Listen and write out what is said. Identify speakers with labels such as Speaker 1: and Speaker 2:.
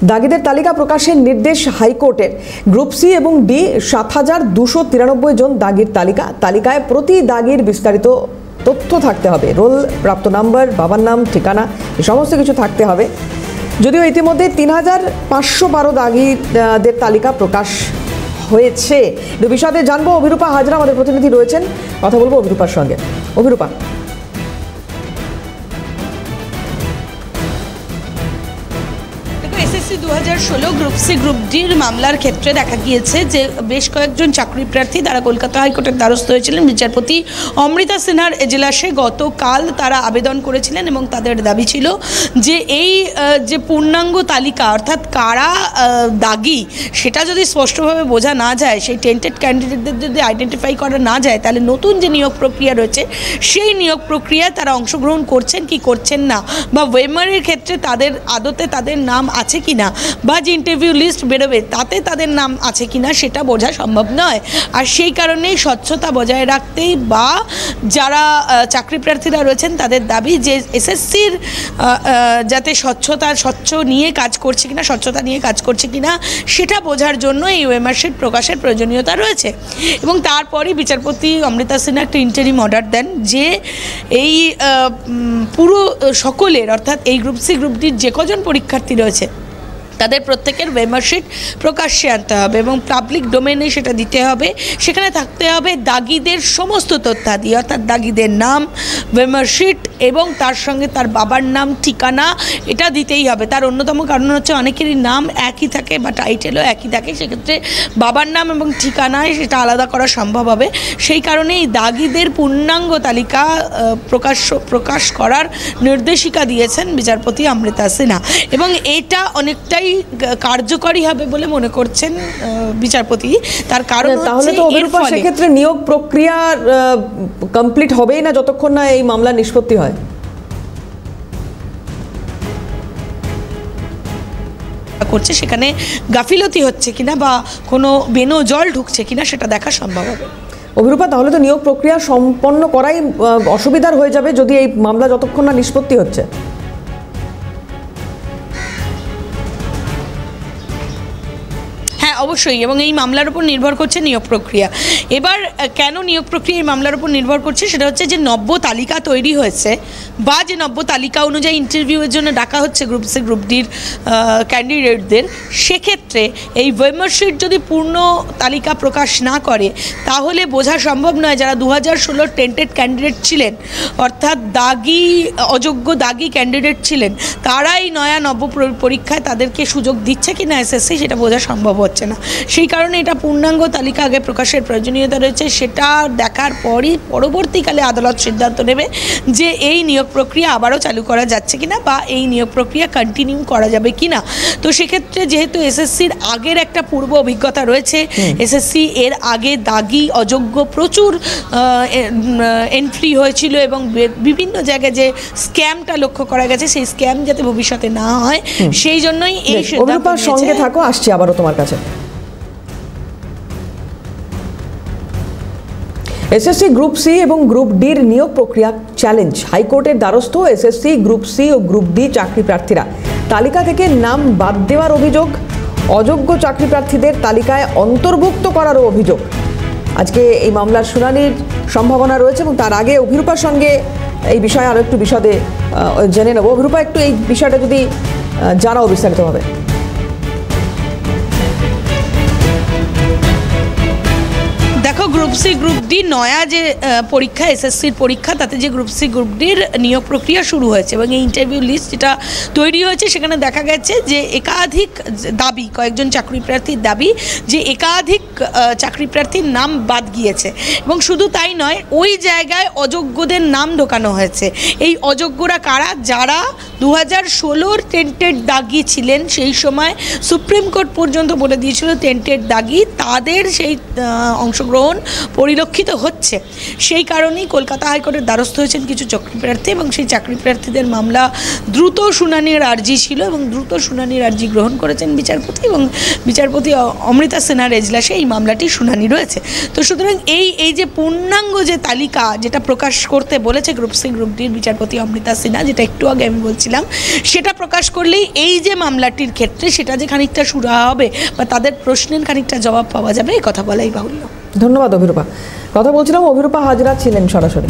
Speaker 1: দাগিদের তালিকা প্রকাশের নির্দেশ হাইকোর্টের। গ্রুপ সি এবং ডি ৭,২৯৩ জন দাগির তালিকায় প্রতি দাগির বিস্তারিত তথ্য থাকতে হবে, রোল, প্রাপ্ত নাম্বার, বাবার নাম, ঠিকানা, এই সমস্ত কিছু থাকতে হবে। যদিও ইতিমধ্যে ৩,৫১২ দাগিদের তালিকা প্রকাশ হয়েছে। বিশদে জানবো, অভিরূপা হাজরা আমাদের প্রতিনিধি রয়েছেন, কথা বলবো অভিরূপার সঙ্গে। Abhirupa,
Speaker 2: SSC 2016 group C group ডির মামলার ক্ষেত্রে দেখা গিয়েছে যে বেশ কয়েকজন চাকরি প্রার্থী তারা কলকাতা হাইকোর্টের দ্বারস্থ হয়েছিলেন। বিচারপতি অমৃতা সিনহার এজলাসে গতকাল তারা আবেদন করেছিলেন এবং তাদের দাবি ছিল যে এই যে পূর্ণাঙ্গ তালিকা অর্থাৎ কারা দাগি সেটা যদি স্পষ্টভাবে বোঝা না যায়, সেই টেন্টেড ক্যান্ডিডেটদের যদি আইডেন্টিফাই করা না যায়, তাহলে নতুন যে নিয়োগ প্রক্রিয়া রয়েছে সেই নিয়োগ প্রক্রিয়ায় তারা অংশগ্রহণ করছেন কি করছেন না, বা ওয়েমারের ক্ষেত্রে তাদের আদতে তাদের নাম আছে কিনা, বা যে ইন্টারভিউ লিস্ট বেরোবে তাতে তাদের নাম আছে কিনা সেটা বোঝা সম্ভব নয়। আর সেই কারণেই স্বচ্ছতা বজায় রাখতেই বা যারা চাকরি প্রার্থীরা রয়েছেন তাদের দাবি যে এসএসসির যাতে স্বচ্ছ নিয়ে কাজ করছে কিনা, স্বচ্ছতা নিয়ে কাজ করছে কিনা সেটা বোঝার জন্য এই ওয়েমারশিট প্রকাশের প্রয়োজনীয়তা রয়েছে। এবং তারপরই বিচারপতি অমৃতা সিনহা একটা ইন্টারিম অর্ডার দেন যে এই পুরো সকলের অর্থাৎ এই গ্রুপ সি গ্রুপ ডির যে কজন পরীক্ষার্থী রয়েছে তাদের প্রত্যেকের ওয়েমারশিট প্রকাশ্যে আনতে হবে এবং পাবলিক ডোমেনে সেটা দিতে হবে। সেখানে থাকতে হবে দাগিদের সমস্ত তথ্যাদি, অর্থাৎ দাগিদের নাম, ওয়েমারশিট এবং তার সঙ্গে তার বাবার নাম, ঠিকানা, এটা দিতেই হবে। তার অন্যতম কারণ হচ্ছে অনেকেরই নাম একই থাকে বা টাইটেলও একই থাকে, সেক্ষেত্রে বাবার নাম এবং ঠিকানায় সেটা আলাদা করা সম্ভব হবে। সেই কারণে এই দাগিদের পূর্ণাঙ্গ তালিকা প্রকাশ করার নির্দেশিকা দিয়েছেন বিচারপতি অমৃতা সিনহা এবং এটা অনেকটাই কার্যকরী হবে বলে মনে করছেন বিচারপতি। তার কারণ
Speaker 1: তাহলে তো অভিরূপা সেক্ষেত্রে নিয়োগ প্রক্রিয়া কমপ্লিট হবেই না যতক্ষণ না এই মামলা নিষ্পত্তি হয়।
Speaker 2: করছে সেখানে গাফিলতি হচ্ছে কিনা বা কোনো বেনো জল ঢুকছে কিনা সেটা দেখা সম্ভব হবে।
Speaker 1: অভিরূপা, তাহলে তো নিয়োগ প্রক্রিয়া সম্পন্ন করাই অসুবিধার হয়ে যাবে যদি এই মামলা যতক্ষণ না নিষ্পত্তি হচ্ছে।
Speaker 2: অবশ্যই, এবং এই মামলার উপর নির্ভর করছে নিয়োগ প্রক্রিয়া। এবার কেন নিয়োগ প্রক্রিয়া এই মামলার উপর নির্ভর করছে সেটা হচ্ছে যে নব্য তালিকা তৈরি হয়েছে বা যে নব্য তালিকা অনুযায়ী ইন্টারভিউয়ের জন্য ডাকা হচ্ছে গ্রুপ সি গ্রুপ ডির ক্যান্ডিডেটদের, সেক্ষেত্রে এই ওয়েমারশিট যদি পূর্ণ তালিকা প্রকাশ না করে তাহলে বোঝা সম্ভব নয় যারা 2016 টেন্টেড ক্যান্ডিডেট ছিলেন অর্থাৎ দাগি অযোগ্য দাগি ক্যান্ডিডেট ছিলেন তারাই নব্য পরীক্ষায় তাদেরকে সুযোগ দিচ্ছে কিনা এসএসসি সেটা বোঝা সম্ভব হচ্ছে না। সেই কারণে এটা পূর্ণাঙ্গ তালিকা আগে প্রকাশের প্রয়োজনীয়তা রয়েছে। সেটা দেখার পরই পরবর্তীকালে আদালত সিদ্ধান্ত নেবে যে এই নিয়োগ প্রক্রিয়া আবারও চালু করা যাচ্ছে কিনা বা এই নিয়োগ প্রক্রিয়া কন্টিনিউ করা যাবে কিনা। তো সেক্ষেত্রে যেহেতু এসএসসির আগের একটা পূর্ব অভিজ্ঞতা রয়েছে, এসএসসি এর আগে দাগি অযোগ্য প্রচুর এন্ট্রি হয়েছিল এবং বিভিন্ন জায়গায় যে স্ক্যামটা লক্ষ্য করা গেছে সেই স্ক্যাম যাতে ভবিষ্যতে না হয় সেই জন্যই এই সিদ্ধান্ত নিয়েছে।
Speaker 1: সঙ্গে থাকো, আসছি আবারও তোমার কাছে। এসএসসি গ্রুপ সি এবং গ্রুপ ডির নিয়োগ প্রক্রিয়া চ্যালেঞ্জ, হাইকোর্টের দ্বারস্থ এসএসসি গ্রুপ সি ও গ্রুপ ডি চাকরি প্রার্থীরা। তালিকা থেকে নাম বাদ দেওয়ার অভিযোগ, অযোগ্য চাকরি প্রার্থীদের তালিকায় অন্তর্ভুক্ত করারও অভিযোগ। আজকে এই মামলার শুনানির সম্ভাবনা রয়েছে এবং তার আগে অভিরূপার সঙ্গে এই বিষয়ে আরও একটু বিশদে জেনে নেব। অভিরূপা, একটু এই বিষয়টা যদি জানাও বিস্তারিতভাবে।
Speaker 2: দেখো, গ্রুপ সি গ্রুপ ডি নয়া যে পরীক্ষা এসএসসির পরীক্ষা তাতে যে গ্রুপ সি গ্রুপ ডির নিয়োগ প্রক্রিয়া শুরু হয়েছে এবং এই ইন্টারভিউ লিস্ট যেটা তৈরি হয়েছে সেখানে দেখা গেছে যে একাধিক দাবি, কয়েকজন চাকরি প্রার্থীর দাবি যে একাধিক চাকরি প্রার্থীর নাম বাদ গিয়েছে এবং শুধু তাই নয় ওই জায়গায় অযোগ্যদের নাম ঢোকানো হয়েছে। এই অযোগ্যরা কারা? যারা 2016 টেন্টেড দাগি ছিলেন, সেই সময় সুপ্রিম কোর্ট পর্যন্ত বলে দিয়েছিল টেন্টেড দাগি তাদের সেই অংশগ্রহণ পরিলক্ষিত হচ্ছে। সেই কারণেই কলকাতা হাইকোর্টের দ্বারস্থ হয়েছেন কিছু চাকরি প্রার্থী এবং সেই চাকরি প্রার্থীদের মামলা দ্রুত শুনানির আর্জি ছিল এবং দ্রুত শুনানির আর্জি গ্রহণ করেছেন বিচারপতি এবং বিচারপতি অমৃতা সিনহার এজলাসে এই মামলাটি শুনানি রয়েছে। তো সুতরাং এই যে পূর্ণাঙ্গ যে তালিকা যেটা প্রকাশ করতে বলেছে গ্রুপ সি গ্রুপ ডির বিচারপতি অমৃতা সিনহা, যেটা একটু আগে আমি বলছিলাম, সেটা প্রকাশ করলেই এই যে মামলাটির ক্ষেত্রে সেটা যে খানিকটা সুরাহা হবে বা তাদের প্রশ্নের খানিকটা জবাব পাওয়া যাবে, এই কথা বলাই বাহুল্য।
Speaker 1: ধন্যবাদ অভিরূপা। কথা বলছিলাম, অভিরূপা হাজরা ছিলেন সরাসরি।